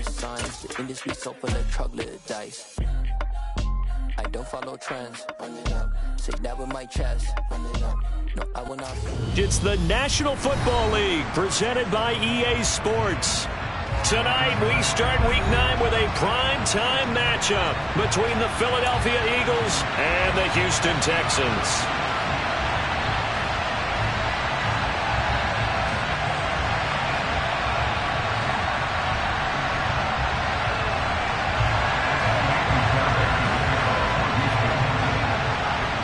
the signs. The industry so full of troglodytes. I don't follow trends. Run it up. Say that with my chest. Run it up. No, I will not. It's the National Football League presented by EA Sports. Tonight we start Week 9 with a prime-time matchup between the Philadelphia Eagles and the Houston Texans.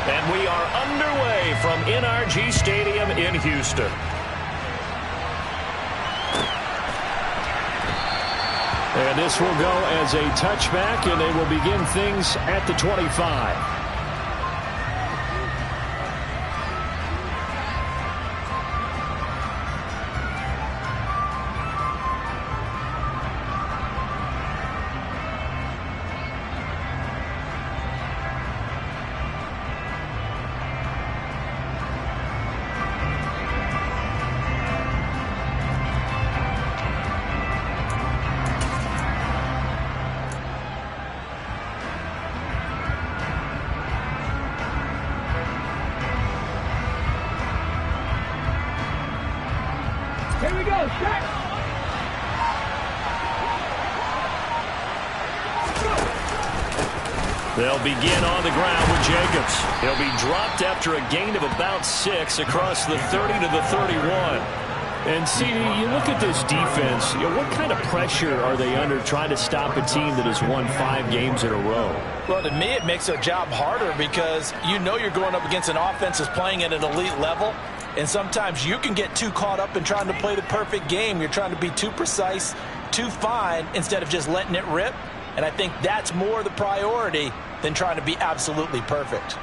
And we are underway from NRG Stadium in Houston. And this will go as a touchback, and they will begin things at the 25. Here we go, shot! They'll begin on the ground with Jacobs. He'll be dropped after a gain of about 6 across the 30 to the 31. And CD, you look at this defense, what kind of pressure are they under trying to stop a team that has won 5 games in a row? Well, to me, it makes their job harder because you know you're going up against an offense that's playing at an elite level. And sometimes you can get too caught up in trying to play the perfect game. You're trying to be too precise, too fine, instead of just letting it rip. And I think that's more the priority than trying to be absolutely perfect.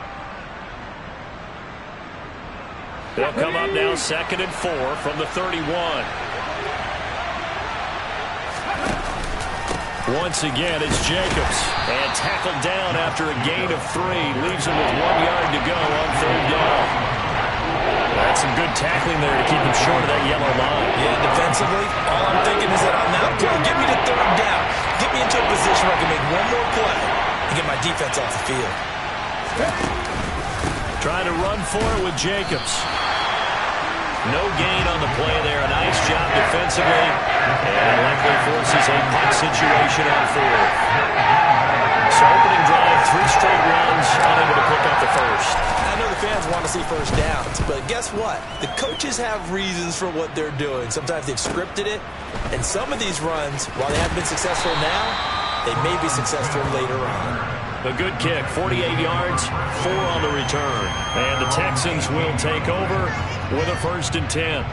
They'll come up now 2nd and 4 from the 31. Once again, it's Jacobs. And tackled down after a gain of 3. Leaves him with 1 yard to go on 3rd down. That's some good tackling there to keep him short of that yellow line. Yeah, defensively, all I'm thinking is that on that play, get me to 3rd down. Get me into a position where I can make one more play and get my defense off the field. Trying to run for it with Jacobs. No gain on the play there. A nice job defensively. And likely forces a punt situation on 4th. So opening drive, 3 straight runs, unable to pick up the first. I know the fans want to see first downs, but guess what? The coaches have reasons for what they're doing. Sometimes they've scripted it, and some of these runs, while they haven't been successful now, they may be successful later on. A good kick, 48 yards, 4 on the return. And the Texans will take over with a 1st and 10.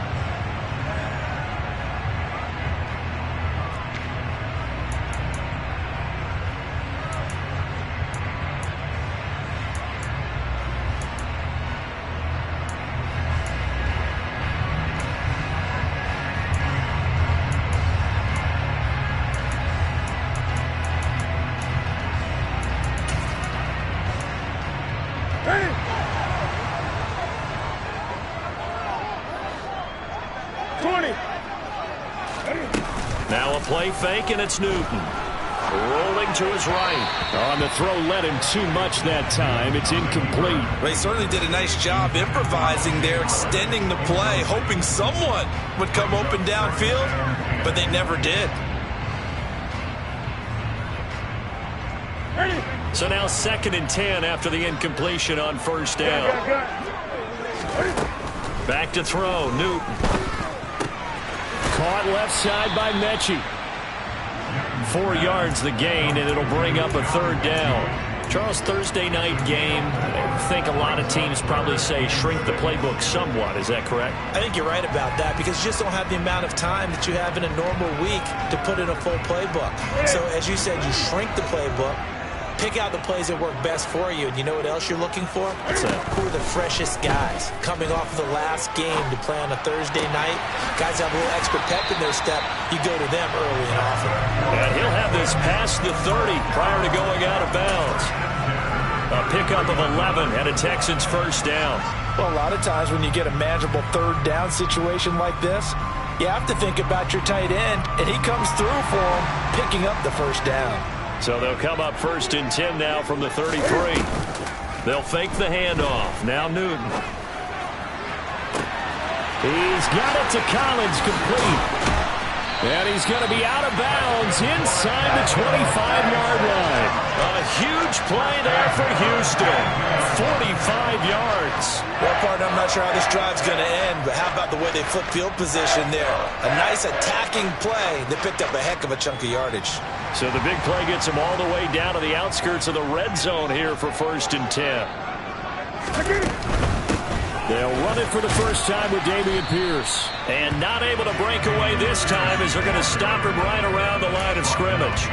Now a play fake, and it's Newton. Rolling to his right. On the throw, led him too much that time. It's incomplete. Well, he certainly did a nice job improvising there, extending the play, hoping someone would come open downfield, but they never did. So now 2nd and 10 after the incompletion on 1st down. Back to throw, Newton. Caught left side by Mechie. 4 yards the gain, and it'll bring up a 3rd down. Charles, Thursday night game, I think a lot of teams probably say shrink the playbook somewhat. Is that correct? I think you're right about that because you just don't have the amount of time that you have in a normal week to put in a full playbook. So, as you said, you shrink the playbook, pick out the plays that work best for you, and you know what else you're looking for? What's that? Who are the freshest guys coming off of the last game to play on a Thursday night? Guys have a little extra pep in their step. You go to them early and often. And he'll have this past the 30 prior to going out of bounds. A pickup of 11 and a Texans 1st down. Well, a lot of times when you get a manageable 3rd down situation like this, You have to think about your tight end, and he comes through for him, picking up the first down. So they'll come up 1st and 10 now from the 33. They'll fake the handoff. Now Newton. He's got it to Collins, complete. And he's going to be out of bounds inside the 25-yard line. A huge play there for Houston. 45 yards. Well, partner, I'm not sure how this drive's going to end, but how about the way they flip field position there? A nice attacking play. They picked up a heck of a chunk of yardage. So the big play gets them all the way down to the outskirts of the red zone here for 1st and 10. They'll run it for the first time with Dameon Pierce. And not able to break away this time as they're going to stop him right around the line of scrimmage.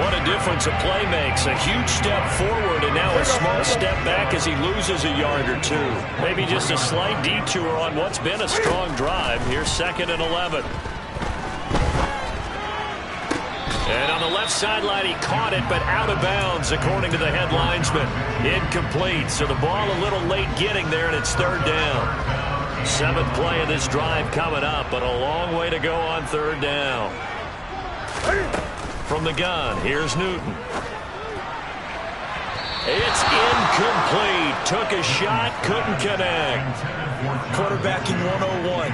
What a difference a play makes. A huge step forward and now a small step back as he loses a yard or two. Maybe just a slight detour on what's been a strong drive. Here's 2nd and 11. And on the left sideline, he caught it, but out of bounds, according to the head linesman. Incomplete, so the ball a little late getting there, and it's 3rd down. 7th play of this drive coming up, but a long way to go on 3rd down. From the gun, here's Newton. It's incomplete. Took a shot, couldn't connect. Quarterbacking 101.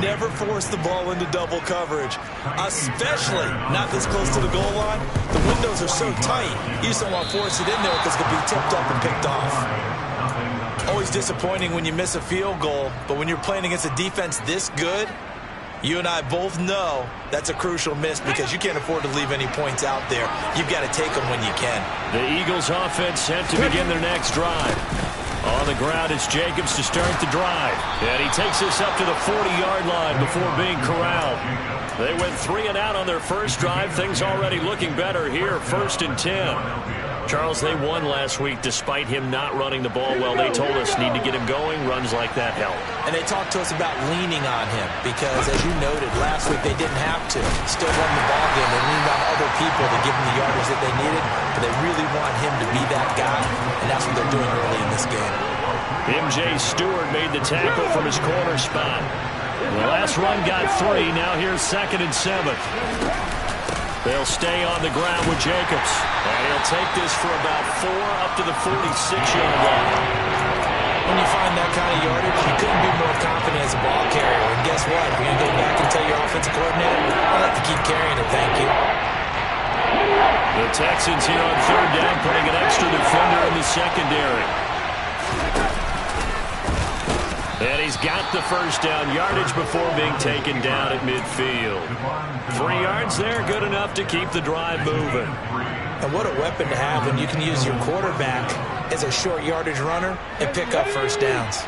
Never force the ball into double coverage, especially not this close to the goal line. The windows are so tight, you just don't want to force it in there because it could be tipped up and picked off. Always disappointing when you miss a field goal, but when you're playing against a defense this good, you and I both know that's a crucial miss because you can't afford to leave any points out there. You've got to take them when you can. The Eagles offense set to begin their next drive. On the ground, it's Jacobs to start the drive. And he takes this up to the 40-yard line before being corralled. They went 3 and out on their first drive. Things already looking better here, 1st and 10. Charles, they won last week despite him not running the ball well. They told us need to get him going. Runs like that help. And they talked to us about leaning on him because, as you noted, last week they didn't have to. Still won the ball game. They leaned on other people to give them the yardage that they needed, but they really want him to be that guy, and that's what they're doing early in this game. M.J. Stewart made the tackle from his corner spot. The last run got 3. Now here's 2nd and 7. They'll stay on the ground with Jacobs. And he'll take this for about 4 up to the 46-yard line. When you find that kind of yardage, you couldn't be more confident as a ball carrier. And guess what? You're going to go back and tell your offensive coordinator, I'd like to keep carrying it, thank you. The Texans here on 3rd down, putting an extra defender in the secondary. And he's got the first down yardage before being taken down at midfield. 3 yards there, good enough to keep the drive moving. And what a weapon to have when you can use your quarterback as a short yardage runner and pick up first downs.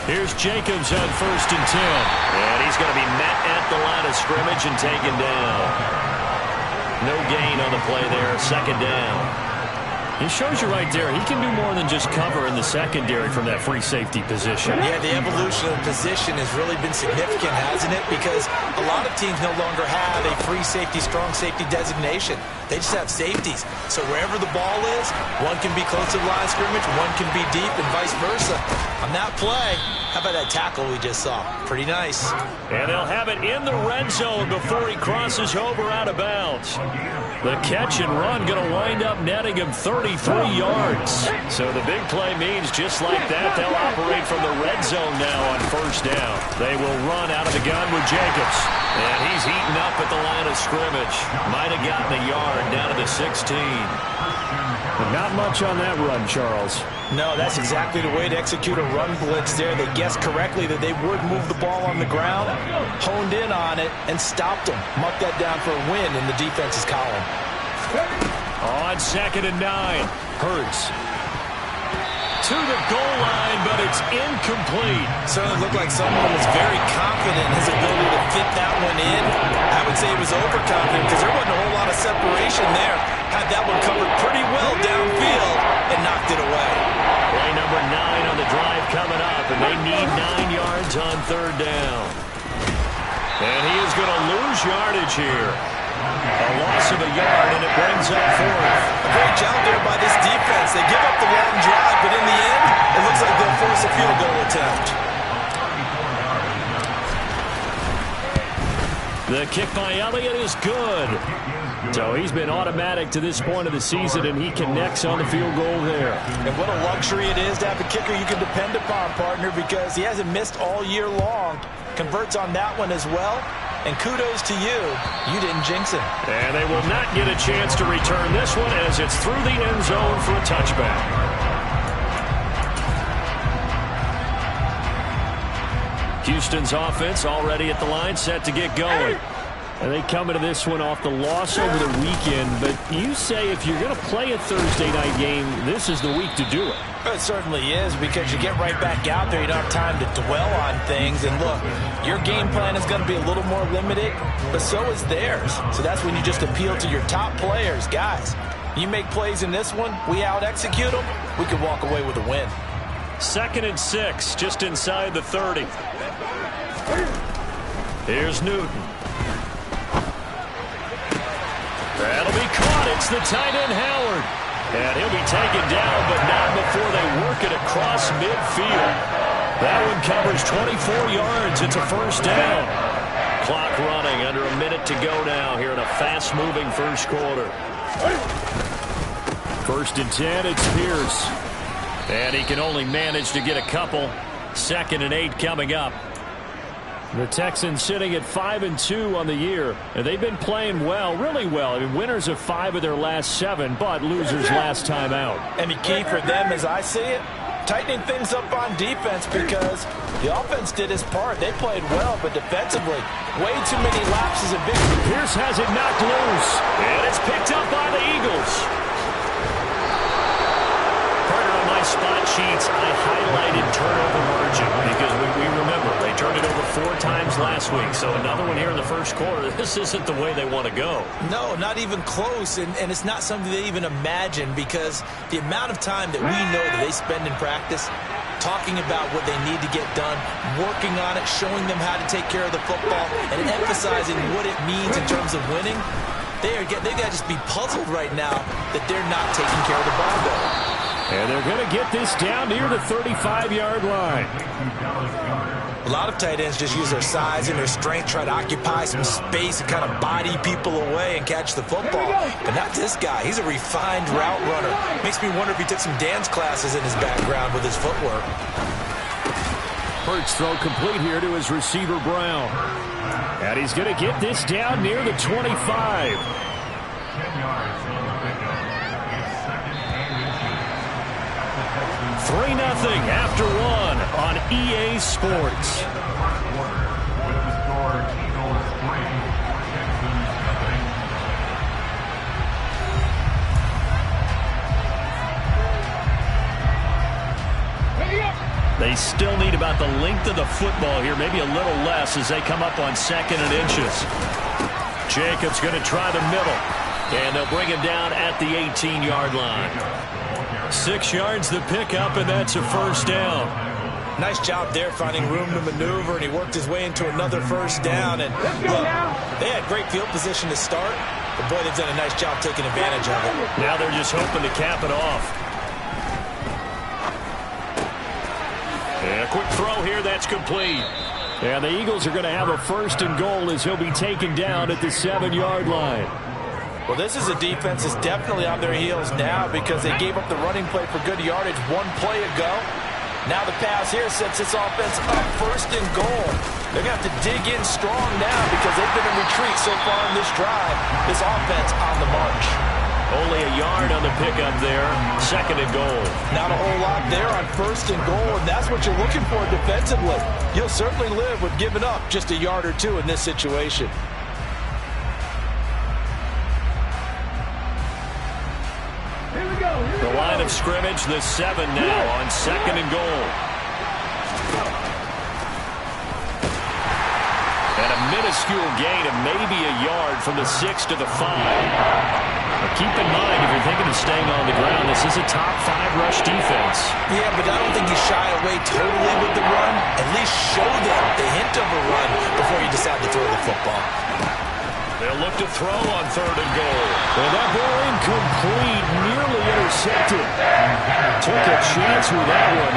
Here's Jacobs on 1st and 10. And he's going to be met at the line of scrimmage and taken down. No gain on the play there, 2nd down. It shows you right there, he can do more than just cover in the secondary from that free safety position. Yeah, the evolution of the position has really been significant, hasn't it? Because a lot of teams no longer have a free safety, strong safety designation. They just have safeties. So wherever the ball is, one can be close to the line of scrimmage, one can be deep, and vice versa. On that play, how about that tackle we just saw? Pretty nice. And they'll have it in the red zone before he crosses over out of bounds. The catch and run going to wind up netting him 33 yards. So the big play means just like that, they'll operate from the red zone now on 1st down. They will run out of the gun with Jacobs. And he's heating up at the line of scrimmage. Might have gotten a yard down to the 16. But not much on that run, Charles. No, that's exactly the way to execute a run blitz there. They guessed correctly that they would move the ball on the ground, honed in on it, and stopped them. Marked that down for a win in the defense's column. On 2nd and 9, Hurts to the goal line, but it's incomplete. Certainly looked like someone was very confident in his ability to fit that one in. I would say he was overconfident because there wasn't a whole lot of separation there. Had that one covered pretty well downfield and knocked it away. Play number 9 on the drive coming up, and they need 9 yards on 3rd down. And he is going to lose yardage here. A loss of a yard, and it brings up fourth. A great job there by this defense. They give up the long drive, but in the end, it looks like they'll force a field goal attempt. The kick by Elliott is good. So he's been automatic to this point of the season, and he connects on the field goal there. And what a luxury it is to have a kicker you can depend upon, partner, because he hasn't missed all year long. Converts on that one as well. And kudos to you. You didn't jinx him. And they will not get a chance to return this one as it's through the end zone for a touchback. Houston's offense already at the line, set to get going. And they come into this one off the loss over the weekend. But you say if you're going to play a Thursday night game, this is the week to do it. It certainly is, because you get right back out there. You don't have time to dwell on things. And look, your game plan is going to be a little more limited, but so is theirs. So that's when you just appeal to your top players. Guys, you make plays in this one, we out-execute them, we could walk away with a win. 2nd and 6, just inside the 30. Here's Newton. That'll be caught. It's the tight end, Howard. And he'll be taken down, but not before they work it across midfield. That one covers 24 yards. It's a first down. Clock running, under a minute to go now here in a fast-moving first quarter. 1st and 10, it's Pierce. And he can only manage to get a couple. 2nd and 8 coming up. The Texans sitting at 5-2 on the year. And they've been playing well, really well. I mean, winners of 5 of their last 7, but losers last time out. And the key for them, as I see it, tightening things up on defense, because the offense did his part. They played well, but defensively, way too many lapses of victory. Pierce has it knocked loose. And it's picked up by the Eagles. Partner, on my spot sheets, I highlighted turnover margin because we remember they turned it over 4 times last week. So another one here in the first quarter. This isn't the way they want to go. No, not even close. And it's not something they even imagine, because the amount of time that we know that they spend in practice talking about what they need to get done, working on it, showing them how to take care of the football, and emphasizing what it means in terms of winning. They've got to just be puzzled right now that they're not taking care of the ball better. And they're going to get this down near the 35-yard line. A lot of tight ends just use their size and their strength, try to occupy some space and kind of body people away and catch the football. But not this guy. He's a refined route runner. Makes me wonder if he took some dance classes in his background with his footwork. Hurts throw complete here to his receiver, Brown. And he's going to get this down near the 25. 3-0 after 1 on EA Sports. They still need about the length of the football here, maybe a little less as they come up on 2nd and inches. Jacobs going to try the middle, and they'll bring him down at the 18-yard line. 6 yards the pickup, and that's a first down. Nice job there finding room to maneuver, and he worked his way into another first down. And look, they had great field position to start, but boy, they've done a nice job taking advantage of it. Now they're just hoping to cap it off. And a quick throw here, that's complete. And the Eagles are going to have a 1st and goal as he'll be taken down at the 7-yard line. Well, this is a defense that's definitely on their heels now, because they gave up the running play for good yardage 1 play ago. Now the pass here sets this offense up 1st and goal. They're going to have to dig in strong now, because they've been in retreat so far in this drive. This offense on the march. Only a yard on the pickup there. 2nd and goal. Not a whole lot there on 1st and goal, and that's what you're looking for defensively. You'll certainly live with giving up just a yard or 2 in this situation. The line of scrimmage, the 7 now on 2nd and goal. And a minuscule gain of maybe a yard from the 6 to the 5. But keep in mind, if you're thinking of staying on the ground, this is a top 5 rush defense. Yeah, but I don't think you shy away totally with the run. At least show them the hint of a run before you decide to throw the football. They'll look to throw on 3rd and goal. And that ball incomplete, nearly intercepted. Took a chance with that one.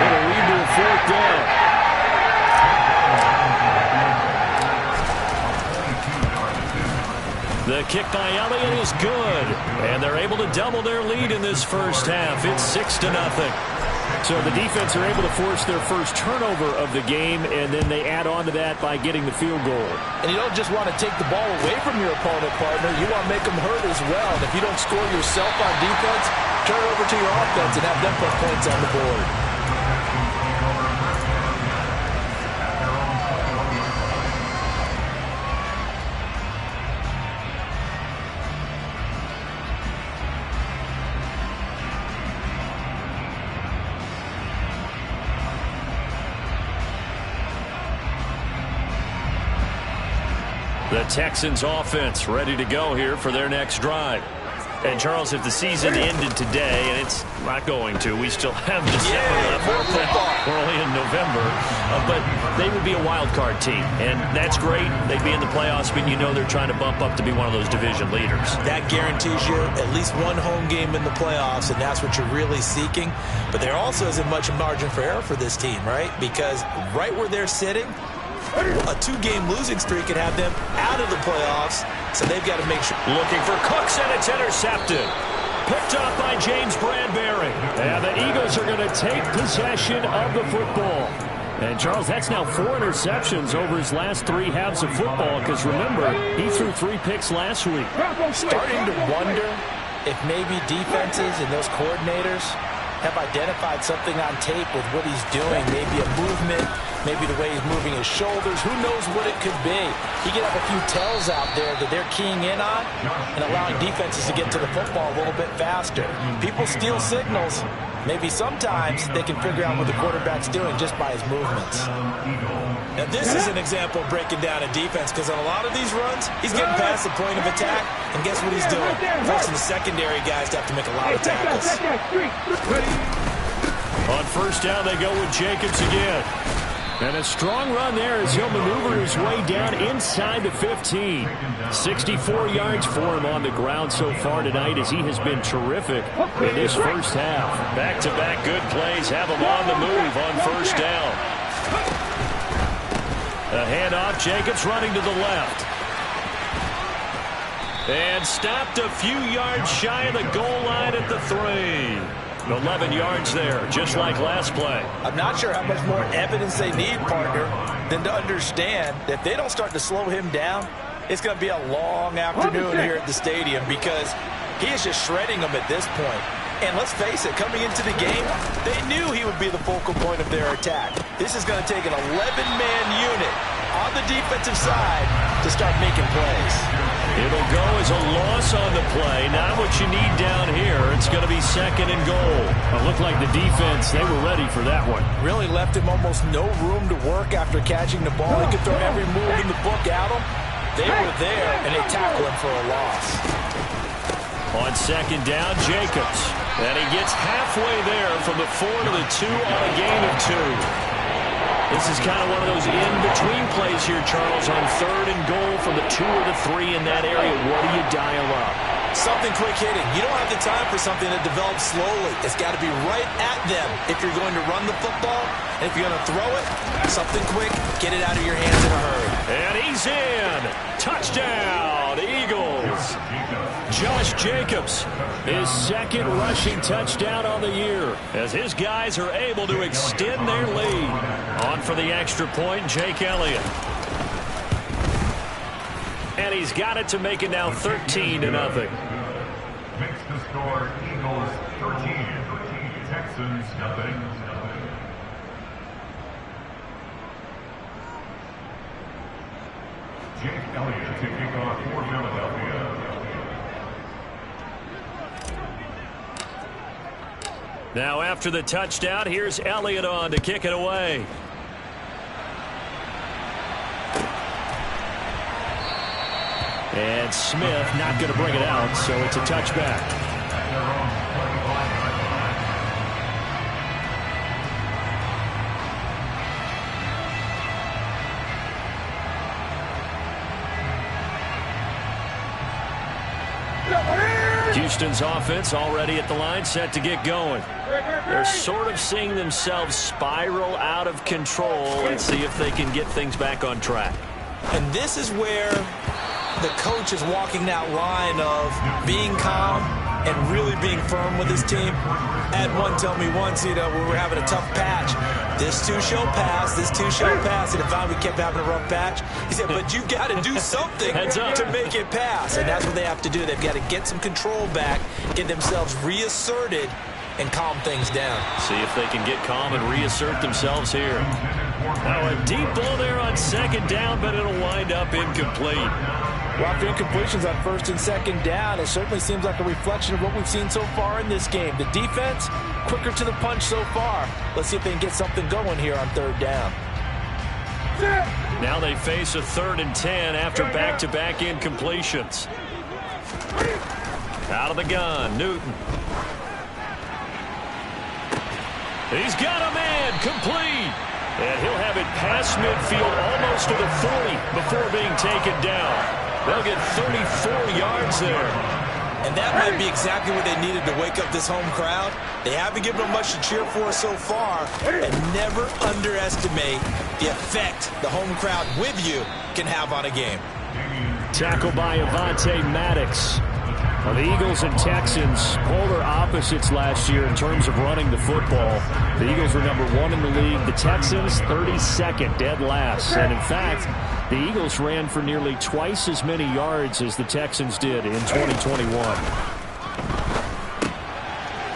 It'll lead to a 4th down. The kick by Elliott is good. And they're able to double their lead in this first half. It's 6-0. So the defense are able to force their first turnover of the game, and then they add on to that by getting the field goal. And you don't just want to take the ball away from your opponent, partner. You want to make them hurt as well. And if you don't score yourself on defense, turn it over to your offense and have them put points on the board. The Texans offense ready to go here for their next drive. And, Charles, if the season ended today, and it's not going to, we still have December left. We're only in November. But they would be a wild card team. And that's great. They'd be in the playoffs, but you know they're trying to bump up to be one of those division leaders. That guarantees you at least one home game in the playoffs, and that's what you're really seeking. But there also isn't much margin for error for this team, right? Because right where they're sitting, a 2-game losing streak could have them out of the playoffs, so they've got to make sure. Looking for Cooks, and it's intercepted. Picked off by James Bradbury. And the Eagles are going to take possession of the football. And, Charles, that's now 4 interceptions over his last 3 halves of football, because, remember, he threw 3 picks last week. Starting to wonder if maybe defenses and those coordinators have identified something on tape with what he's doing, maybe a movement, maybe the way he's moving his shoulders. Who knows what it could be? He could have a few tells out there that they're keying in on and allowing defenses to get to the football a little bit faster. People steal signals. Maybe sometimes they can figure out what the quarterback's doing just by his movements. Now, this is an example of breaking down a defense, because on a lot of these runs, he's getting past the point of attack, and guess what he's doing? Forcing the secondary guys to have to make a lot of tackles. On 1st down, they go with Jacobs again. And a strong run there as he'll maneuver his way down inside the 15. 64 yards for him on the ground so far tonight, as he has been terrific in this first half. Back-to-back good plays have him on the move on 1st down. A handoff, Jacobs running to the left. And stopped a few yards shy of the goal line at the 3. 11 yards there, just like last play. I'm not sure how much more evidence they need, partner, than to understand that if they don't start to slow him down, it's going to be a long afternoon here at the stadium, because he is just shredding them at this point. And let's face it, coming into the game, they knew he would be the focal point of their attack. This is going to take an 11-man unit on the defensive side to start making plays. It'll go as a loss on the play. Not what you need down here. It's going to be 2nd and goal. It looked like the defense, they were ready for that one. Really left him almost no room to work after catching the ball. He could throw every move in the book at him. They were there, and they tackled him for a loss. On 2nd down, Jacobs. And he gets halfway there from the 4 to the 2 on a gain of 2. This is kind of one of those in-between plays here, Charles, on 3rd and goal from the 2 or the 3 in that area. What do you dial up? Something quick hitting. You don't have the time for something that develops slowly. It's got to be right at them if you're going to run the football. And if you're going to throw it, something quick, get it out of your hands in a hurry. And he's in. Touchdown, Eagles. Josh Jacobs, his 2nd rushing touchdown on the year, as his guys are able to extend their lead. On for the extra point, Jake Elliott. And he's got it to make it now 13-0. Makes the score Eagles 13, Texans nothing. Jake Elliott to kick off for Philadelphia. Now after the touchdown, here's Elliott on to kick it away. And Smith not going to bring it out, so it's a touchback. Houston's offense already at the line, set to get going. They're sort of seeing themselves spiral out of control. Let's see if they can get things back on track. And this is where the coach is walking that line of being calm and really being firm with his team. Had one tell me once, when we were having a tough patch, this too shall pass, this too shall pass. And if we kept having a rough patch, he said, but you got to do something to make it pass. And that's what they have to do. They've got to get some control back, get themselves reasserted, and calm things down. See if they can get calm and reassert themselves here. Now a deep ball there on second down, but it'll wind up incomplete. Well, after incompletions on first and second down, it certainly seems like a reflection of what we've seen so far in this game. The defense, quicker to the punch so far. Let's see if they can get something going here on third down. Now they face a 3rd and 10 after back-to-back incompletions. Out of the gun, Newton. He's got a man, complete. And he'll have it past midfield almost to the 40 before being taken down. They'll get 34 yards there. And that might be exactly what they needed to wake up this home crowd. They haven't given them much to cheer for so far. And never underestimate the effect the home crowd with you can have on a game. Tackle by Avonte Maddox. Well, the Eagles and Texans, polar opposites last year in terms of running the football. The Eagles were number 1 in the league. The Texans, 32nd, dead last. And in fact, the Eagles ran for nearly twice as many yards as the Texans did in 2021.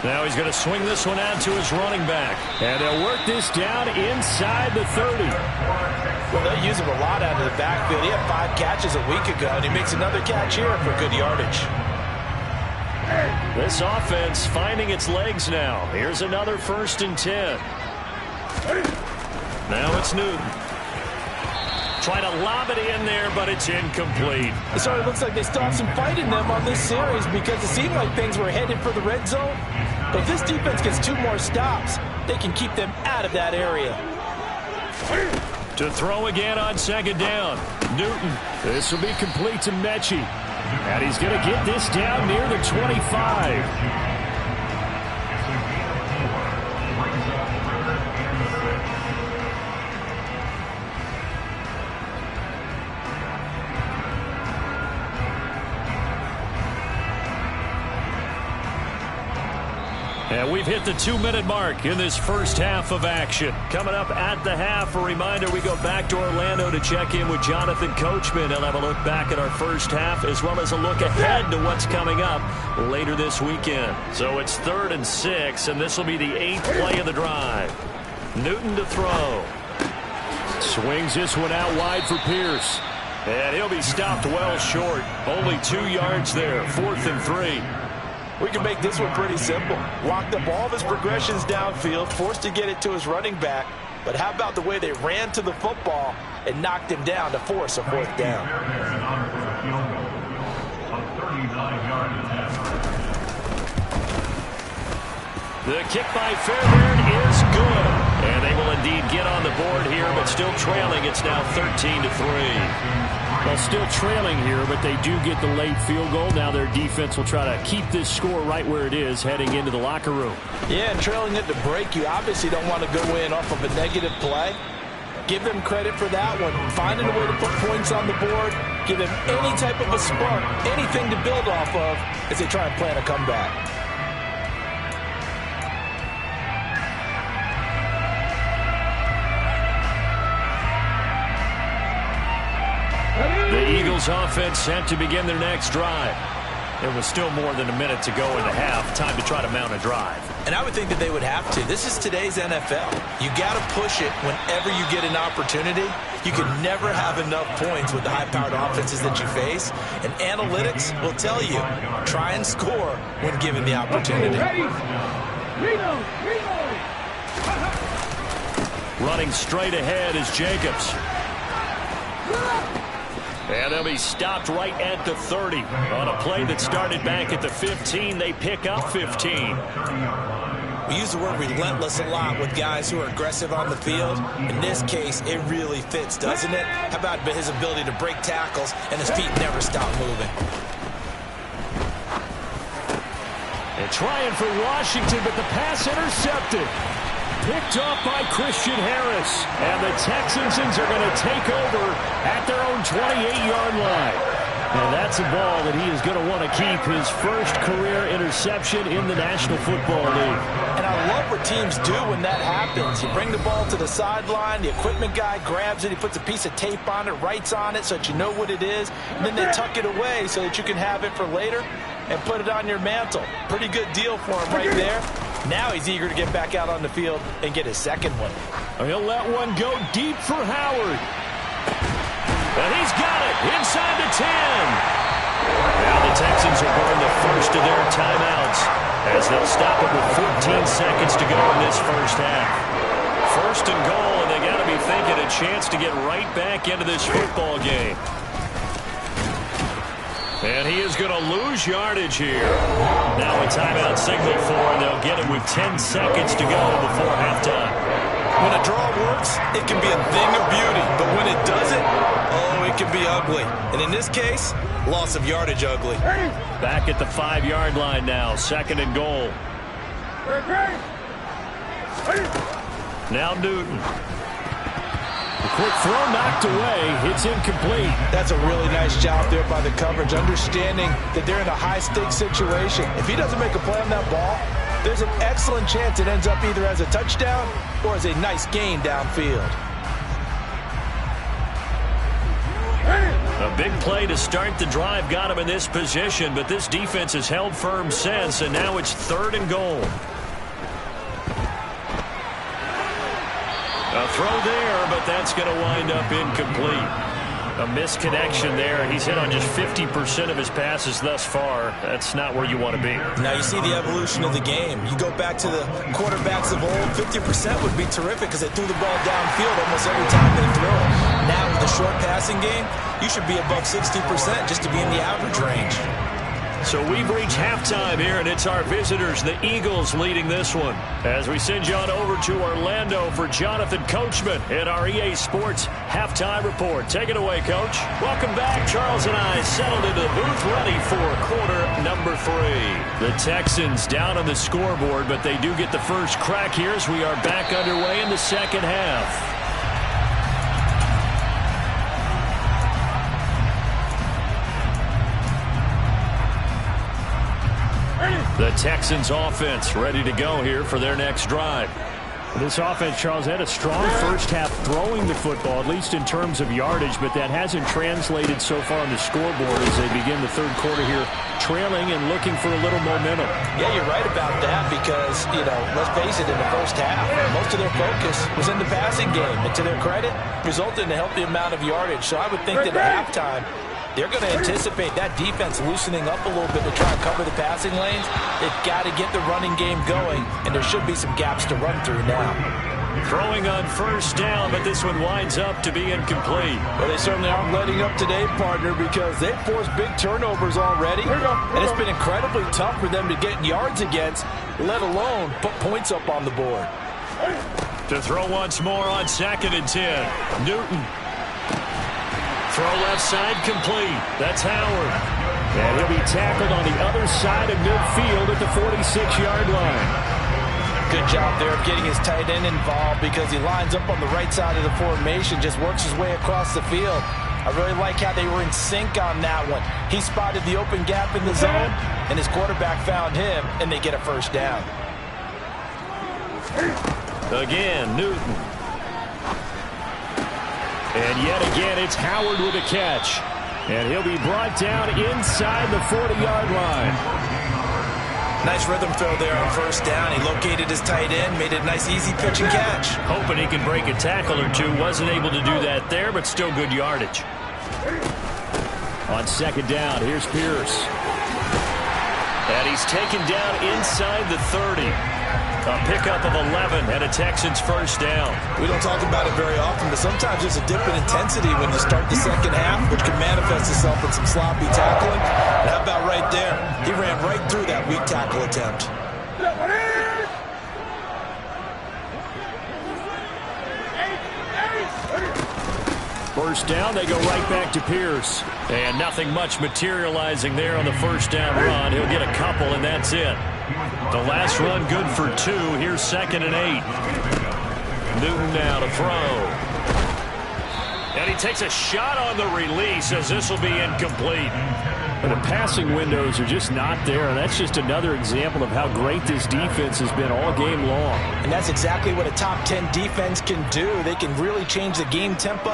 Now he's going to swing this one out to his running back. And they'll work this down inside the 30. Well, they use him a lot out of the backfield. He had 5 catches a week ago, and he makes another catch here for good yardage. This offense finding its legs now. Here's another 1st and 10. Now it's Newton. Trying to lob it in there, but it's incomplete. It sort of looks like they still have some fight in them on this series because it seemed like things were headed for the red zone. But if this defense gets 2 more stops, they can keep them out of that area. To throw again on second down. Newton. This will be complete to Mechie. And he's going to get this down near the 25. And we've hit the 2-minute mark in this first half of action. Coming up at the half, a reminder, we go back to Orlando to check in with Jonathan Coachman. He'll have a look back at our first half as well as a look ahead to what's coming up later this weekend. So it's 3rd and 6, and this will be the 8th play of the drive. Newton to throw. Swings this one out wide for Pierce. And he'll be stopped well short. Only 2 yards there, 4th and 3. We can make this one pretty simple. Walked up all of his progressions downfield, forced to get it to his running back. But how about the way they ran to the football and knocked him down to force a 4th down? The kick by Fairbairn is good. And they will indeed get on the board here, but still trailing. It's now 13-3. Well, still trailing here, but they do get the late field goal. Now their defense will try to keep this score right where it is heading into the locker room. Yeah, and trailing it to break, you obviously don't want to go in off of a negative play. Give them credit for that one. Finding a way to put points on the board, give them any type of a spark, anything to build off of as they try and plan a comeback. The Eagles offense set to begin their next drive. There was still more than a minute to go in the half. Time to try to mount a drive. And I would think that they would have to. This is today's NFL. You got to push it whenever you get an opportunity. You can never have enough points with the high-powered offenses that you face. And analytics will tell you, try and score when given the opportunity. Running straight ahead is Jacobs. And they'll be stopped right at the 30. On a play that started back at the 15, they pick up 15. We use the word relentless a lot with guys who are aggressive on the field. In this case, it really fits, doesn't it? How about his ability to break tackles and his feet never stop moving? And trying for Washington, but the pass intercepted. Picked off by Christian Harris. And the Texans are going to take over at their own 28-yard line. And that's a ball that he is going to want to keep, his first career interception in the National Football League. And I love what teams do when that happens. You bring the ball to the sideline, the equipment guy grabs it, he puts a piece of tape on it, writes on it so that you know what it is, and then they tuck it away so that you can have it for later and put it on your mantle. Pretty good deal for him right there. Now he's eager to get back out on the field and get his second one. He'll let one go deep for Howard. And he's got it inside the 10. Now the Texans will burn the first of their timeouts as they'll stop it with 14 seconds to go in this first half. First and goal, and they got to be thinking a chance to get right back into this football game. And he is going to lose yardage here. Now a timeout signal for, and they'll get him with 10 seconds to go before halftime. When a draw works, it can be a thing of beauty. But when it doesn't, oh, it can be ugly. And in this case, loss of yardage ugly. Back at the 5-yard line now, second and goal. Now Newton. The quick throw knocked away. It's incomplete. That's a really nice job there by the coverage, understanding that they're in a high-stakes situation. If he doesn't make a play on that ball, there's an excellent chance it ends up either as a touchdown or as a nice gain downfield. A big play to start the drive got him in this position, but this defense has held firm since, and now it's third and goal. A throw there, but that's going to wind up incomplete. A misconnection there. He's hit on just 50% of his passes thus far. That's not where you want to be. Now you see the evolution of the game. You go back to the quarterbacks of old, 50% would be terrific because they threw the ball downfield almost every time they threw it. Now with the short passing game, you should be above 60% just to be in the average range. So we've reached halftime here, and it's our visitors, the Eagles, leading this one. As we send you on over to Orlando for Jonathan Coachman at our EA Sports Halftime Report. Take it away, Coach. Welcome back. Charles and I settled into the booth ready for quarter number 3. The Texans down on the scoreboard, but they do get the first crack here as we are back underway in the second half. The Texans offense ready to go here for their next drive. This offense, Charles, had a strong first half throwing the football, at least in terms of yardage, but that hasn't translated so far on the scoreboard as they begin the third quarter here, trailing and looking for a little momentum. Yeah, you're right about that because, let's face it, in the first half, most of their focus was in the passing game. And to their credit, resulted in a healthy amount of yardage. So I would think that at halftime, they're going to anticipate that defense loosening up a little bit to try and cover the passing lanes. They've got to get the running game going, and there should be some gaps to run through now. Throwing on first down, but this one winds up to be incomplete. Well, they certainly aren't letting up today, partner, because they've forced big turnovers already. And it's been incredibly tough for them to get yards against, let alone put points up on the board. To throw once more on second and 10. Newton. Throw left side complete. That's Howard. And he'll be tackled on the other side of midfield at the 46-yard line. Good job there of getting his tight end involved because he lines up on the right side of the formation, just works his way across the field. I really like how they were in sync on that one. He spotted the open gap in the zone, and his quarterback found him, and they get a first down. Again, Newton. And yet again, it's Howard with a catch. And he'll be brought down inside the 40-yard line. Nice rhythm throw there on first down. He located his tight end, made it a nice, easy pitch and catch. Hoping he could break a tackle or two. Wasn't able to do that there, but still good yardage. On second down, here's Pierce. And he's taken down inside the 30. A pickup of 11 and a Texans first down. We don't talk about it very often, but sometimes there's a dip in intensity when you start the second half, which can manifest itself in some sloppy tackling. And how about right there? He ran right through that weak tackle attempt. First down, they go right back to Pierce. And nothing much materializing there on the first down run. He'll get a couple, and that's it. The last run good for 2. Here's 2nd and 8. Newton now to throw. And he takes a shot on the release as this will be incomplete. And the passing windows are just not there, and that's just another example of how great this defense has been all game long. And that's exactly what a top 10 defense can do. They can really change the game tempo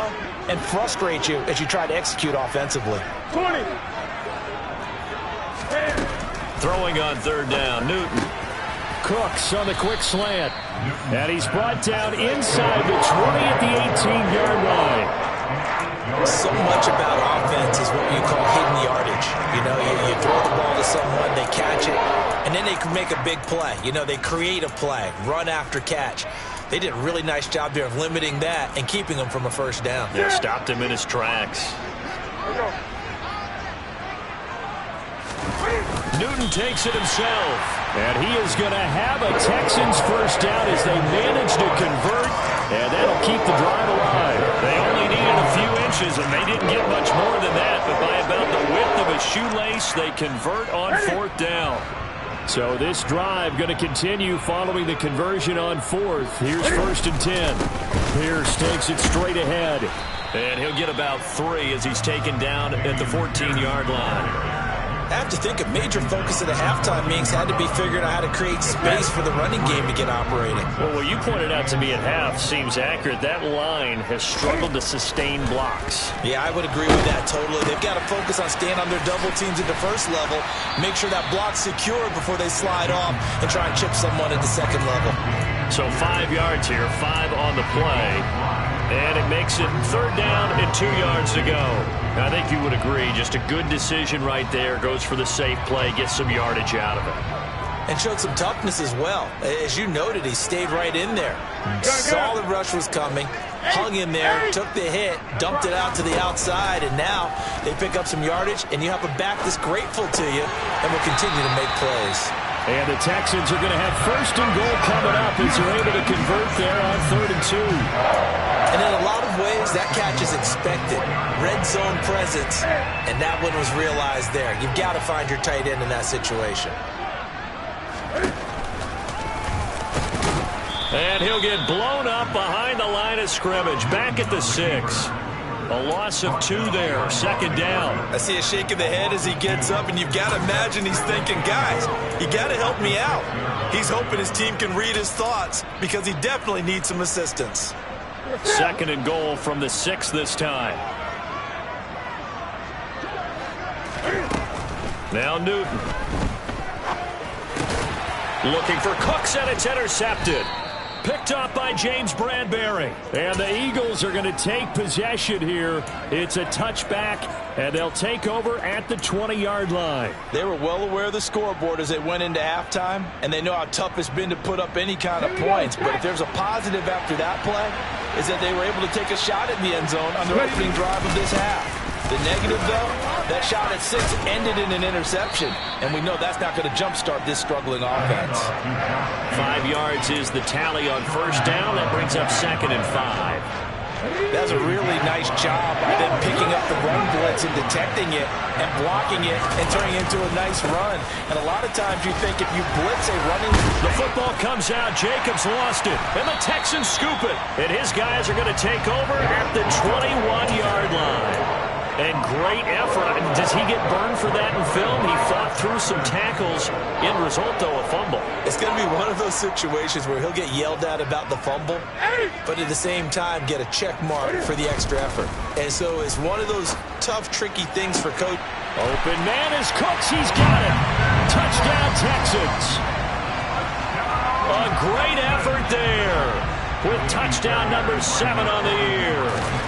and frustrate you as you try to execute offensively. 20. Throwing on 3rd down, Newton. Cooks on the quick slant. And he's brought down inside the 20 at the 18-yard line. So much about offense is what you call hidden yardage. You know, you throw the ball to someone, they catch it, and then they can make a big play. You know, they create a play, run after catch. They did a really nice job there of limiting that and keeping him from a first down. Yeah, stopped him in his tracks. Newton takes it himself. And he is going to have a Texans first down as they manage to convert. And that'll keep the drive alive. They only needed a few inches, and they didn't get much more than that. But by about the width of a shoelace, they convert on 4th down. So this drive going to continue following the conversion on 4th. Here's 1st and 10. Pierce takes it straight ahead. And he'll get about 3 as he's taken down at the 14-yard line. I have to think a major focus of the halftime meetings had to be figuring out how to create space for the running game to get operating. Well, what you pointed out to me at half seems accurate. That line has struggled to sustain blocks. Yeah, I would agree with that totally. They've got to focus on staying on their double teams at the first level, make sure that block's secure before they slide off and try and chip someone at the second level. So 5 yards here, 5 on the play. And it makes it 3rd down and 2 yards to go. I think you would agree, just a good decision right there. Goes for the safe play, gets some yardage out of it. And showed some toughness as well. As you noted, he stayed right in there. Saw the rush was coming, hung in there, took the hit, dumped it out to the outside, and now they pick up some yardage, and you have a back that's grateful to you and will continue to make plays. And the Texans are going to have 1st and goal coming up as they're able to convert there on 3rd and 2. And in a lot of ways, that catch is expected. Red zone presence, and that one was realized there. You've got to find your tight end in that situation. And he'll get blown up behind the line of scrimmage, back at the 6. A loss of 2 there, 2nd down. I see a shake of the head as he gets up, and you've got to imagine he's thinking, guys, you got to help me out. He's hoping his team can read his thoughts because he definitely needs some assistance. 2nd and goal from the 6 this time. Now Newton. Looking for Cooks, and it's intercepted. Picked up by James Bradbury. And the Eagles are going to take possession here. It's a touchback, and they'll take over at the 20-yard line. They were well aware of the scoreboard as they went into halftime, and they know how tough it's been to put up any kind of points. But if there's a positive after that play, is that they were able to take a shot at the end zone on the opening drive of this half. The negative, though, that shot at 6 ended in an interception, and we know that's not going to jumpstart this struggling offense. 5 yards is the tally on 1st down. That brings up 2nd and 5. That's a really nice job by them picking up the run blitz and detecting it and blocking it and turning it into a nice run. And a lot of times you think if you blitz a running... The football comes out. Jacobs lost it. And the Texans scoop it. And his guys are going to take over at the 21-yard line. And great effort. Does he get burned for that in film? He fought through some tackles. End result, though, a fumble. It's going to be one of those situations where he'll get yelled at about the fumble, but at the same time get a check mark for the extra effort. And so it's one of those tough, tricky things for coach. Open man is Cooks. He's got it. Touchdown, Texans. A great effort there, with touchdown number 7 on the year.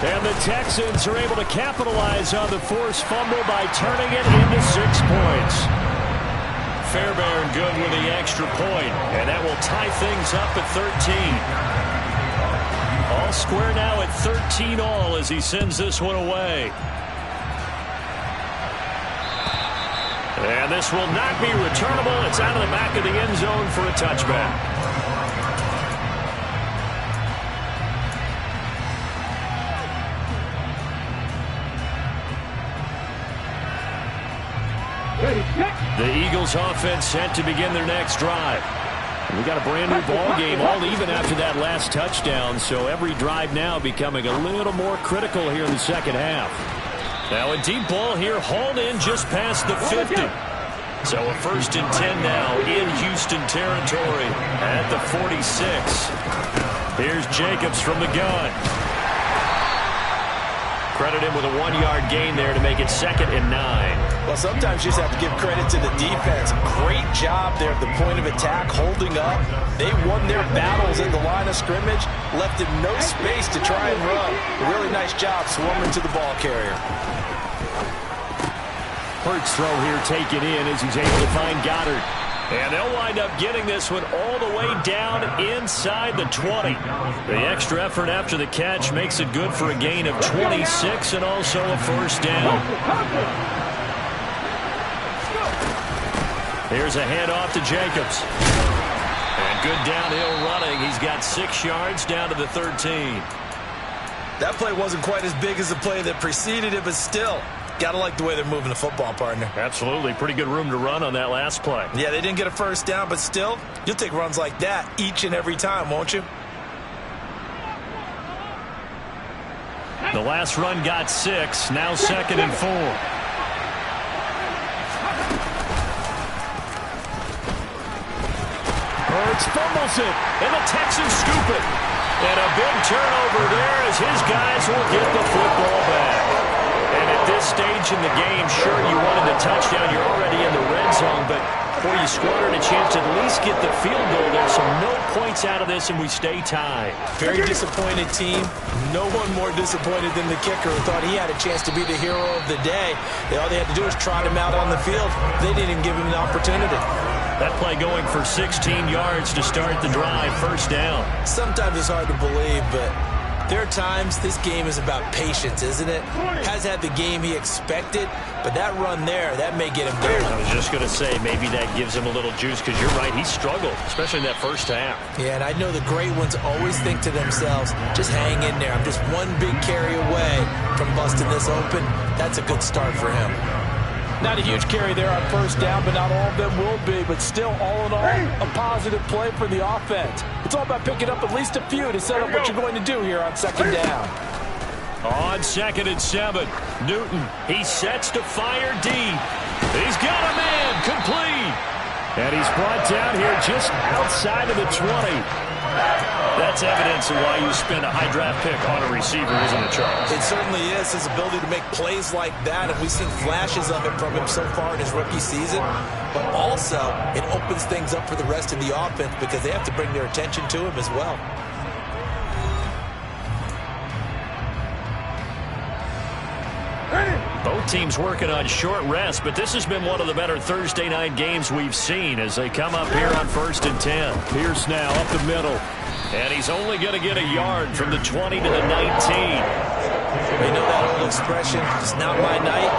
And the Texans are able to capitalize on the forced fumble by turning it into 6 points. Fairbairn good with the extra point, and that will tie things up at 13. All square now at 13 all as he sends this one away. And this will not be returnable. It's out of the back of the end zone for a touchback. The Eagles offense set to begin their next drive. We got a brand new ball game, all even after that last touchdown, so every drive now becoming a little more critical here in the second half. Now a deep ball here, hauled in just past the 50. So a 1st and 10 now in Houston territory at the 46. Here's Jacobs from the gun. Credit him with a 1-yard gain there to make it 2nd and 9. Well, sometimes you just have to give credit to the defense. Great job there at the point of attack, holding up. They won their battles at the line of scrimmage, left him no space to try and run. A really nice job swarming to the ball carrier. Hurts throw here taken in as he's able to find Goddard. And they'll wind up getting this one all the way down inside the 20. The extra effort after the catch makes it good for a gain of 26 and also a 1st down. Here's a handoff to Jacobs. And good downhill running. He's got 6 yards down to the 13. That play wasn't quite as big as the play that preceded it, but still, gotta like the way they're moving the football, partner. Absolutely. Pretty good room to run on that last play. Yeah, they didn't get a 1st down, but still, you'll take runs like that each and every time, won't you? The last run got 6. Now 2nd and 4. Hurts fumbles it, and the Texans scoop it. And a big turnover there as his guys will get the football back. And at this stage in the game, sure, you wanted the touchdown. You're already in the red zone, but boy, you squandered a chance to at least get the field goal there. So no points out of this, and we stay tied. Very disappointed team. No one more disappointed than the kicker, who thought he had a chance to be the hero of the day. All they had to do was trot him out on the field. They didn't even give him an opportunity. That play going for 16 yards to start the drive, 1st down. Sometimes it's hard to believe, but there are times this game is about patience, isn't it? Has had the game he expected, but that run there, that may get him there. I was just going to say, maybe that gives him a little juice, because you're right, he struggled, especially in that 1st half. Yeah, and I know the great ones always think to themselves, just hang in there. I'm just one big carry away from busting this open. That's a good start for him. Not a huge carry there on 1st down, but not all of them will be. But still, all in all, a positive play for the offense. It's all about picking up at least a few to set up what you're going to do here on 2nd down. On 2nd and 7, Newton, he sets to fire deep. He's got a man, complete. And he's brought down here just outside of the 20. That's evidence of why you spend a high draft pick on a receiver, isn't it, Charles? It certainly is. His ability to make plays like that, and we've seen flashes of it from him so far in his rookie season. But also, it opens things up for the rest of the offense because they have to bring their attention to him as well. Both teams working on short rest, but this has been one of the better Thursday night games we've seen as they come up here on 1st and 10. Pierce now up the middle. And he's only going to get a yard from the 20 to the 19. You know that old expression, it's not my night?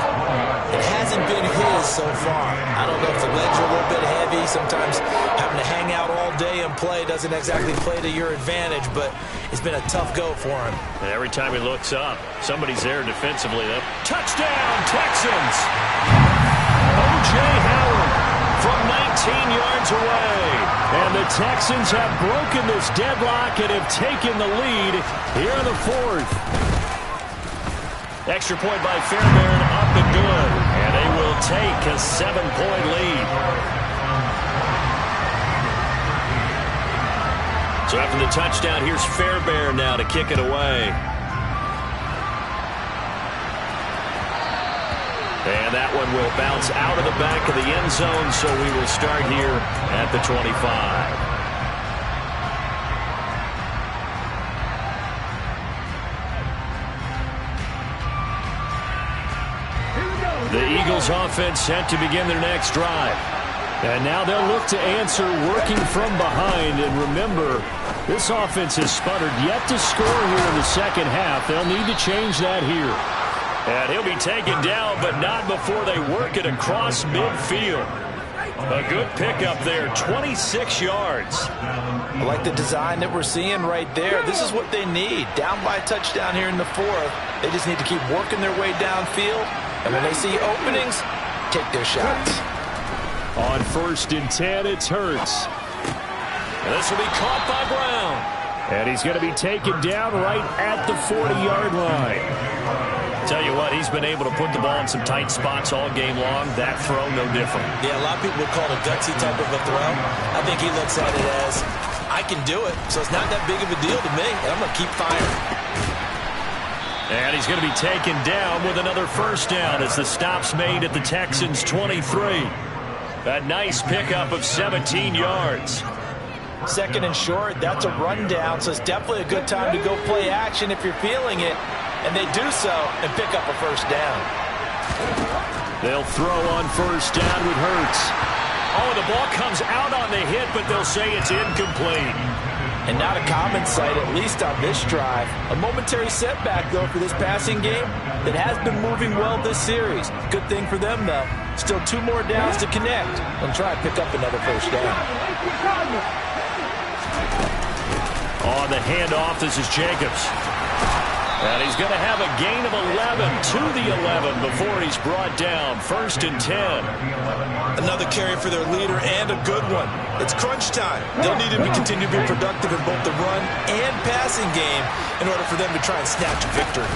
It hasn't been his so far. I don't know if the legs are a little bit heavy. Sometimes having to hang out all day and play doesn't exactly play to your advantage, but it's been a tough go for him. And every time he looks up, somebody's there defensively. Touchdown, Texans! O.J. Howard from 19 yards away. And the Texans have broken this deadlock and have taken the lead here in the 4th. Extra point by Fairbairn, up and good. And they will take a 7-point lead. So after the touchdown, here's Fairbairn now to kick it away. And that one will bounce out of the back of the end zone, so we will start here at the 25. The Eagles offense set to begin their next drive. And now they'll look to answer working from behind. And remember, this offense has sputtered yet to score here in the second half. They'll need to change that here. And he'll be taken down, but not before they work it across midfield. A good pickup there, 26 yards. I like the design that we're seeing right there. This is what they need. Down by a touchdown here in the 4th. They just need to keep working their way downfield. And when they see openings, take their shots. On 1st and 10, it's Hurts. This will be caught by Brown. And he's going to be taken down right at the 40-yard line. Tell you what, he's been able to put the ball in some tight spots all game long. That throw, no different. Yeah, a lot of people would call it a gutsy type of a throw. I think he looks at it as, I can do it, so it's not that big of a deal to me, and I'm going to keep firing. And he's going to be taken down with another first down as the stop's made at the Texans' 23. A nice pickup of 17 yards. 2nd and short, that's a rundown, so it's definitely a good time to go play action if you're feeling it. And they do so and pick up a first down. They'll throw on first down with Hurts. Oh, the ball comes out on the hit, but they'll say it's incomplete. And not a common sight, at least on this drive. A momentary setback, though, for this passing game that has been moving well this series. Good thing for them, though. Still 2 more downs to connect and try and pick up another first down. On the handoff, this is Jacobs. And he's going to have a gain of 11 to the 11 before he's brought down. 1st and 10. Another carry for their leader and a good one. It's crunch time. They'll need him to continue to be productive in both the run and passing game in order for them to try and snatch a victory.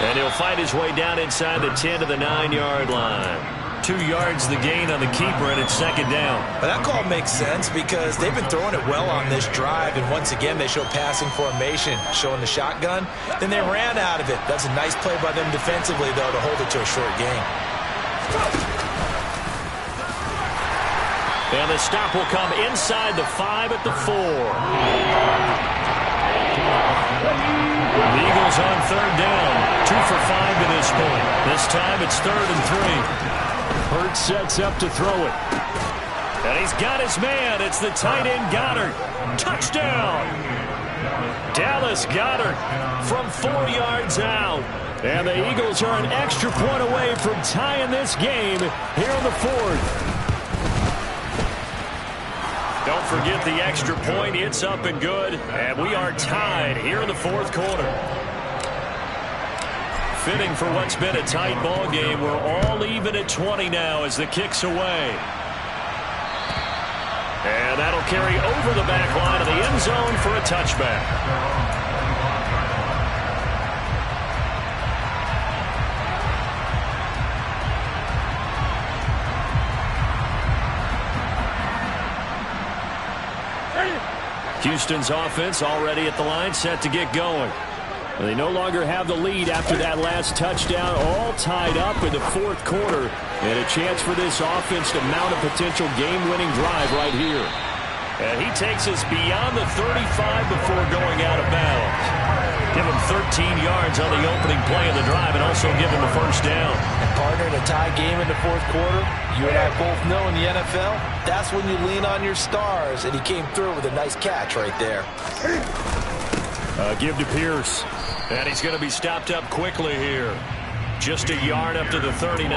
And he'll fight his way down inside the 10 to the 9-yard line. 2 yards the gain on the keeper, and it's 2nd down. But that call makes sense because they've been throwing it well on this drive, and once again they show passing formation, showing the shotgun. Then they ran out of it. That's a nice play by them defensively, though, to hold it to a short gain. And the stop will come inside the 5 at the 4. The Eagles on 3rd down. 2 for 5 to this point. This time it's 3rd and 3. Hurts sets up to throw it. And he's got his man. It's the tight end Goddard. Touchdown! Dallas Goddard from 4 yards out. And the Eagles are an extra point away from tying this game here in the 4th. Don't forget the extra point. It's up and good. And we are tied here in the 4th quarter. Fitting for what's been a tight ball game. We're all even at 20 now as the kick's away. And that'll carry over the back line of the end zone for a touchback. Houston's offense already at the line, set to get going. They no longer have the lead after that last touchdown, all tied up in the 4th quarter. And a chance for this offense to mount a potential game-winning drive right here. And he takes us beyond the 35 before going out of bounds. Give him 13 yards on the opening play of the drive and also give him a first down. And partner, in a tie game in the 4th quarter, you and I both know in the NFL, that's when you lean on your stars. And he came through with a nice catch right there. Give to Pierce. And he's going to be stopped up quickly here. Just a yard up to the 39.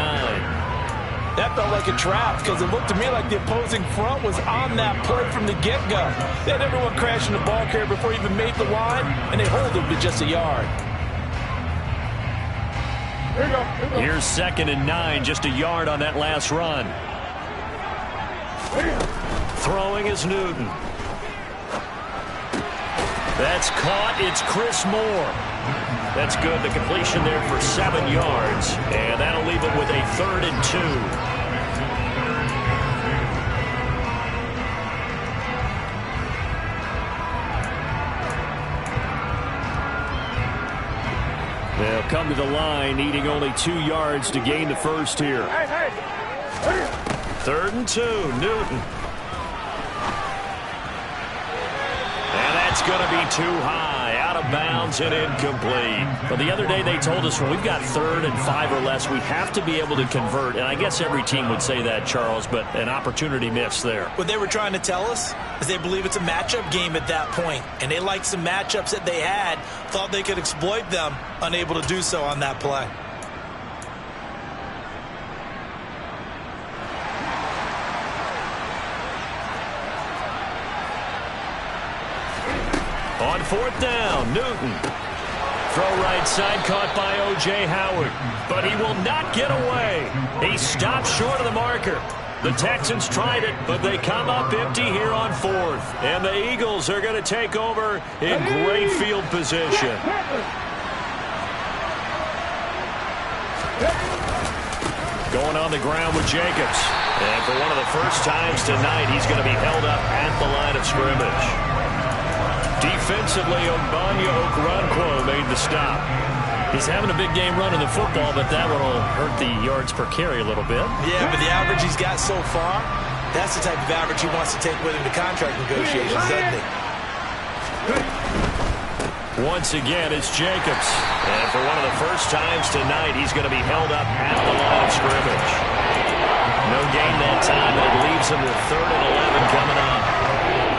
That felt like a trap because it looked to me like the opposing front was on that play from the get-go. They had everyone crashing the ball carrier before he even made the line, and they hold him to just a yard. Here's 2nd and 9, just a yard on that last run. Throwing is Newton. That's caught. It's Chris Moore. That's good. The completion there for 7 yards. And that'll leave it with a 3rd and 2. They'll come to the line, needing only 2 yards to gain the first here. 3rd and 2, Newton. It's going to be too high, out of bounds and incomplete. But the other day they told us when we've got 3rd and 5 or less, we have to be able to convert. And I guess every team would say that, Charles, but an opportunity missed there. What they were trying to tell us is they believe it's a matchup game at that point. And they liked some matchups that they had, thought they could exploit them, unable to do so on that play. On 4th down, Newton throw right side, caught by O.J. Howard. But he will not get away. He stopped short of the marker. The Texans tried it, but they come up empty here on fourth. And the Eagles are going to take over in great field position. Going on the ground with Jacobs. And for one of the first times tonight, he's going to be held up at the line of scrimmage. Defensively, Ogbanya Okoronkwo made the stop. He's having a big game running the football, but that one will hurt the yards per carry a little bit. Yeah, but the average he's got so far, that's the type of average he wants to take with him to contract negotiations, doesn't he? Once again, it's Jacobs. And for one of the first times tonight, he's going to be held up at the line of scrimmage. No gain that time, and it leaves him with 3rd and 11 coming up.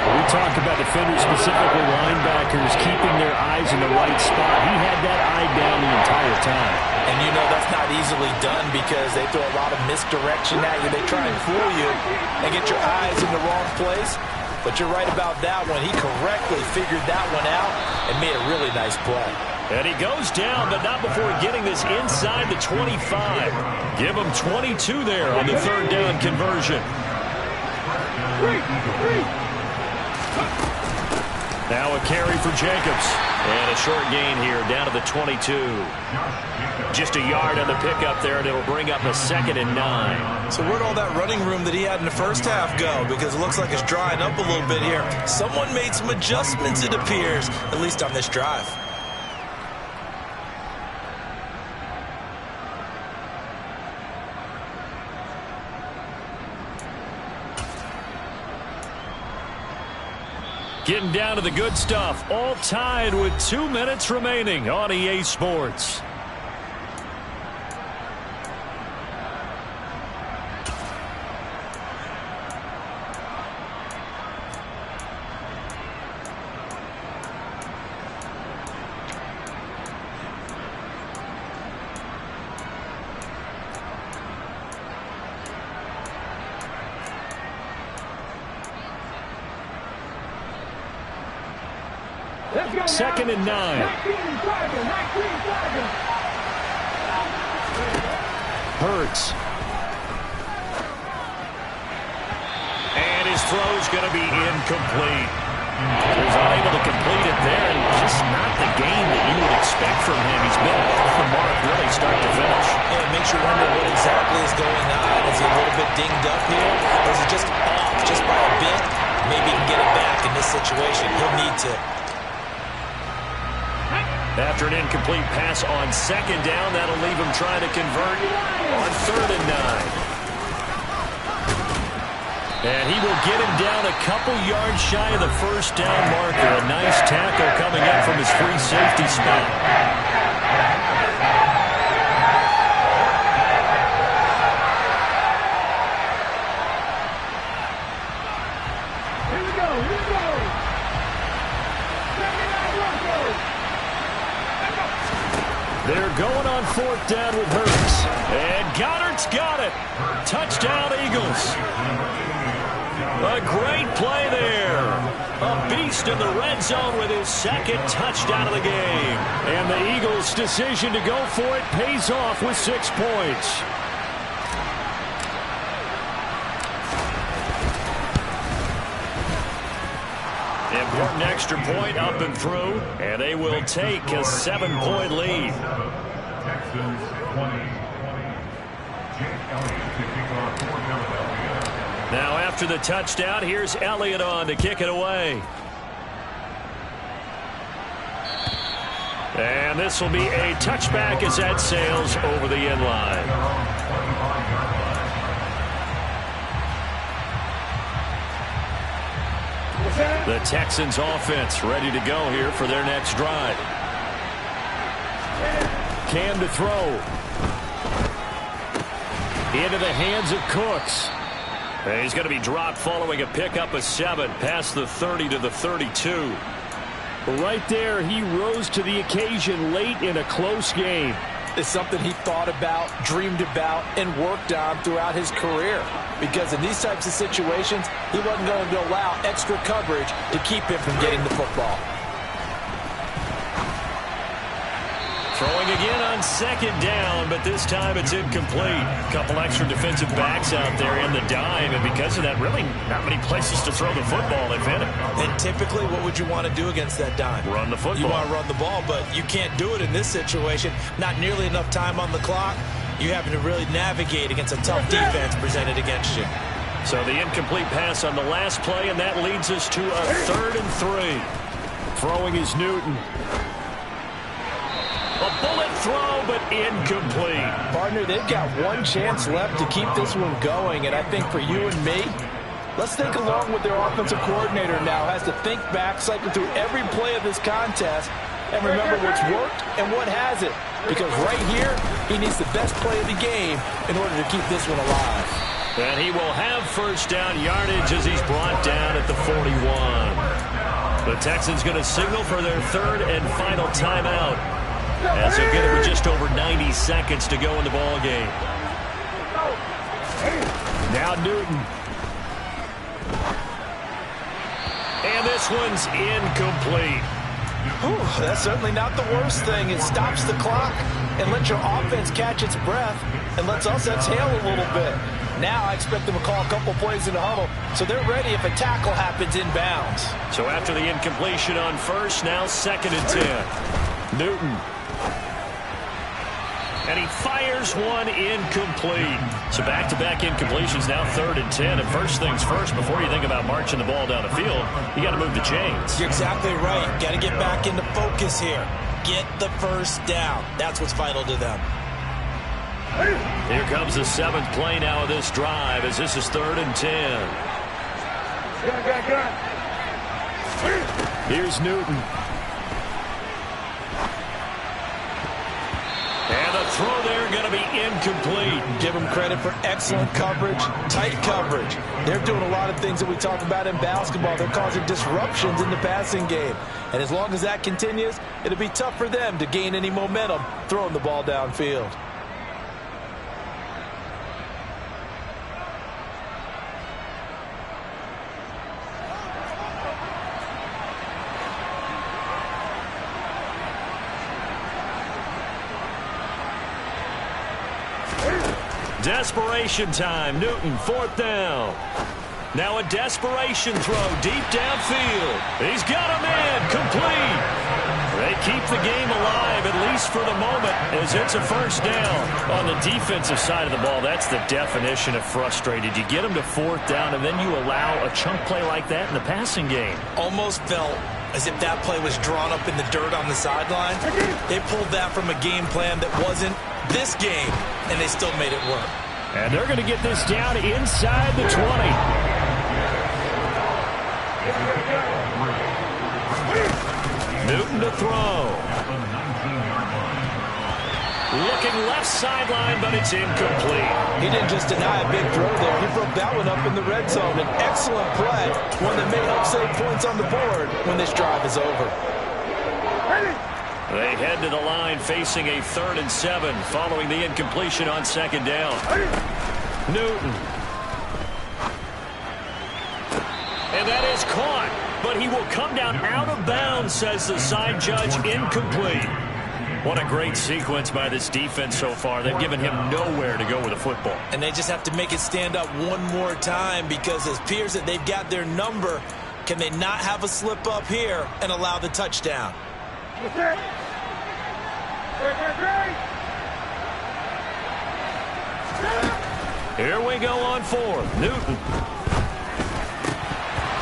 We talked about defenders, specifically linebackers, keeping their eyes in the right spot. He had that eye down the entire time. And you know that's not easily done because they throw a lot of misdirection at you. They try and fool you and get your eyes in the wrong place. But you're right about that one. He correctly figured that one out and made a really nice play. And he goes down, but not before getting this inside the 25. Give him 22 there on the 3rd down conversion. Now a carry for Jacobs. And a short gain here down to the 22. Just a yard on the pickup there, and it'll bring up a 2nd and 9. So where'd all that running room that he had in the first half go? Because it looks like it's drying up a little bit here. Someone made some adjustments, it appears, at least on this drive. Getting down to the good stuff, all tied with 2 minutes remaining on EA Sports. Let's go. 2nd and 9. 19 seconds. Hurts. And his throw's going to be incomplete. He was unable to complete it there, and just not the game that you would expect from him. He's been off the mark really start to finish. And it makes you wonder what exactly is going on. Is he a little bit dinged up here? Or is he just off just by a bit? Maybe he can get it back in this situation. He'll need to. After an incomplete pass on 2nd down, that'll leave him trying to convert on 3rd and 9. And he will get him down a couple yards shy of the 1st down marker. A nice tackle coming in from his free safety spot. Here we go. They're going on 4th down with Hurts. And Goddard's got it. Touchdown, Eagles. A great play there. A beast in the red zone with his 2nd touchdown of the game. And the Eagles' decision to go for it pays off with 6 points. Important extra point up and through, and they will take a 7-point lead. Texans 20. Jake Elliott to kick off for Philadelphia. Now after the touchdown, here's Elliott on to kick it away. And this will be a touchback as that sails over the end line. The Texans offense ready to go here for their next drive. Cam to throw. Into the hands of Cooks. And he's going to be dropped following a pickup of 7 past the 30 to the 32. Right there, he rose to the occasion late in a close game. It's something he thought about, dreamed about, and worked on throughout his career. Because in these types of situations, he wasn't going to allow extra coverage to keep him from getting the football. again on second down, but this time it's incomplete. A couple extra defensive backs out there in the dime, and because of that, really not many places to throw the football if hit it. And typically, what would you want to do against that dime? Run the football. You want to run the ball, but you can't do it in this situation. Not nearly enough time on the clock. You having to really navigate against a tough defense presented against you. So the incomplete pass on the last play, and that leads us to a 3rd and 3. Throwing is Newton. A bullet throw, but incomplete. Partner, they've got one chance left to keep this one going, and I think for you and me, let's think along with their offensive coordinator now has to think back, cycle through every play of this contest, and remember what's worked and what hasn't. Because right here, he needs the best play of the game in order to keep this one alive. And he will have first down yardage as he's brought down at the 41. The Texans going to signal for their 3rd and final timeout, as they'll get it with just over 90 seconds to go in the ball game. Now Newton. And this one's incomplete. Whew, that's certainly not the worst thing. It stops the clock and lets your offense catch its breath and lets us exhale a little bit. Now I expect them to call a couple plays in the huddle, so they're ready if a tackle happens inbounds. So after the incompletion on first, now 2nd and 10. Newton. And he fires one incomplete. So back-to-back incompletions, now 3rd and 10. And first things first, before you think about marching the ball down the field, you got to move the chains. You're exactly right. Got to get back into focus here. Get the first down. That's what's vital to them. Here comes the 7th play now of this drive, as this is 3rd and 10. Here's Newton. And the throw there going to be incomplete. Give them credit for excellent coverage, tight coverage. They're doing a lot of things that we talk about in basketball. They're causing disruptions in the passing game. And as long as that continues, it'll be tough for them to gain any momentum throwing the ball downfield. Desperation time. Newton, 4th down. Now a desperation throw deep downfield. He's got him in. Complete. They keep the game alive, at least for the moment, as it's a first down. On the defensive side of the ball, that's the definition of frustrated. You get them to 4th down, and then you allow a chunk play like that in the passing game. Almost felt as if that play was drawn up in the dirt on the sideline. They pulled that from a game plan that wasn't this game, and they still made it work. And they're going to get this down inside the 20. Newton to throw. Looking left sideline, but it's incomplete. He didn't just deny a big throw there. He broke that one up in the red zone. An excellent play, one that may help save points on the board when this drive is over. They head to the line facing a 3rd and 7 following the incompletion on 2nd down. Newton. And that is caught, but he will come down out of bounds, says the side judge. Incomplete. What a great sequence by this defense so far. They've given him nowhere to go with the football. And they just have to make it stand up one more time, because it appears that they've got their number. Can they not have a slip up here and allow the touchdown? Here we go on 4th. Newton.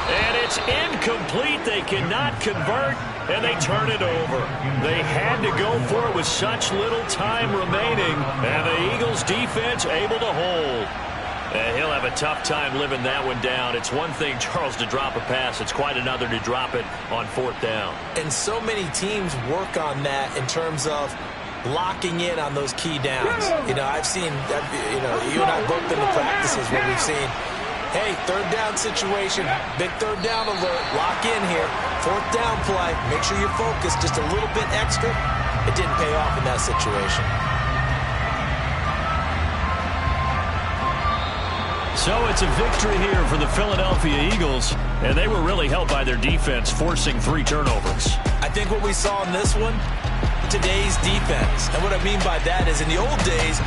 And it's incomplete. They cannot convert, and they turn it over. They had to go for it with such little time remaining, and the Eagles defense able to hold. And he'll have a tough time living that one down. It's one thing, Charles, to drop a pass. It's quite another to drop it on 4th down. And so many teams work on that in terms of locking in on those key downs. You know, I've seen, you and I both been to practices where we've seen, hey, 3rd down situation, big 3rd down alert, lock in here, 4th down play, make sure you're focused just a little bit extra. It didn't pay off in that situation. So it's a victory here for the Philadelphia Eagles, and they were really helped by their defense forcing 3 turnovers. I think what we saw in this one, today's defense. And what I mean by that is in the old days,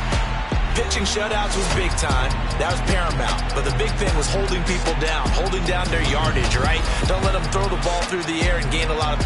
pitching shutouts was big time. That was paramount. But the big thing was holding people down, holding down their yardage, right? Don't let them throw the ball through the air and gain a lot of